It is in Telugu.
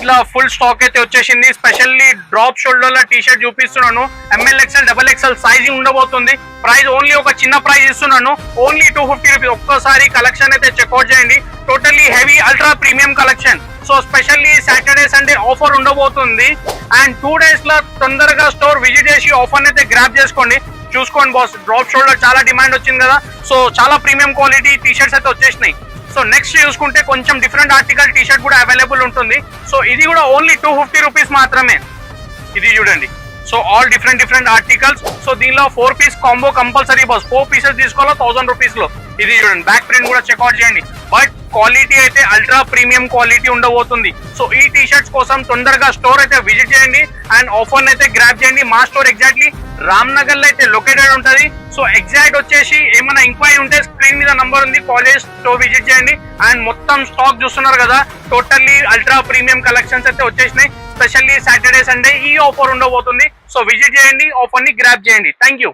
లో ఫుల్ స్టాక్ అయితే వచ్చేసింది. Specially drop shoulder T shirt చూపిస్తున్నాను. ML XL XXL సైజింగ్ ఉండబోతుంది. ప్రైస్ ఓన్లీ ఒక చిన్న ప్రైస్ ఇస్తున్నాను, ఓన్లీ 250 రూపీస్. ఒక్కసారి కలెక్షన్ అయితే చెక్అవుట్ చేయండి. Totally heavy ultra premium collection. So specially Saturday Sunday offer ఉండబోతుంది. అండ్ 2 days లో తొందరగా స్టోర్ విజిట్ చేసి ఆఫర్ అయితే గ్రాప్ చేసుకోండి. చూసుకోండి బాస్, డ్రాప్ షోల్డర్ చాలా డిమాండ్ వచ్చింది కదా, సో చాలా ప్రీమియం క్వాలిటీ టీ షర్ట్స్ అయితే వచ్చేసినాయి. సో నెక్స్ట్ చూసుకుంటే కొంచెం డిఫరెంట్ ఆర్టికల్ టీ షర్ట్ కూడా అవైలబుల్ ఉంటుంది. సో ఇది కూడా ఓన్లీ 250 రూపీస్ మాత్రమే. ఇది చూడండి, so all different articles. So దీనిలో 4 piece combo compulsory boss. 4 pieces తీసుకోవాలా 1000 రూపీస్ లో. ఇది చూడండి, బ్యాక్ ప్రింట్ కూడా చెక్అవుట్ చేయండి. బట్ క్వాలిటీ అయితే అల్ట్రా ప్రీమియం క్వాలిటీ ఉండబోతుంది. సో ఈ టీ షర్ట్స్ కోసం తొందరగా స్టోర్ అయితే విజిట్ చేయండి అండ్ ఆఫర్ అయితే గ్రాప్ చేయండి. మా స్టోర్ ఎగ్జాక్ట్లీ రామ్నగర్ లో అయితే లొకేటెడ్ ఉంటుంది. సో ఎగ్జాక్ట్ వచ్చేసి ఏమైనా ఎంక్వైరీ ఉంటే స్క్రీన్ మీద నంబర్ ఉంది, కాల్ చేసి స్టోర్ విజిట్ చేయండి. అండ్ మొత్తం స్టాక్ చూస్తున్నారు కదా, టోటల్లీ అల్ట్రా ప్రీమియం కలెక్షన్స్ అయితే వచ్చేసినాయి. స్పెషల్లీ సాటర్డే సండే ఈ ఆఫర్ ఉండబోతుంది. సో విజిట్ చేయండి, ఆఫర్ ని గ్రాప్ చేయండి. Thank you.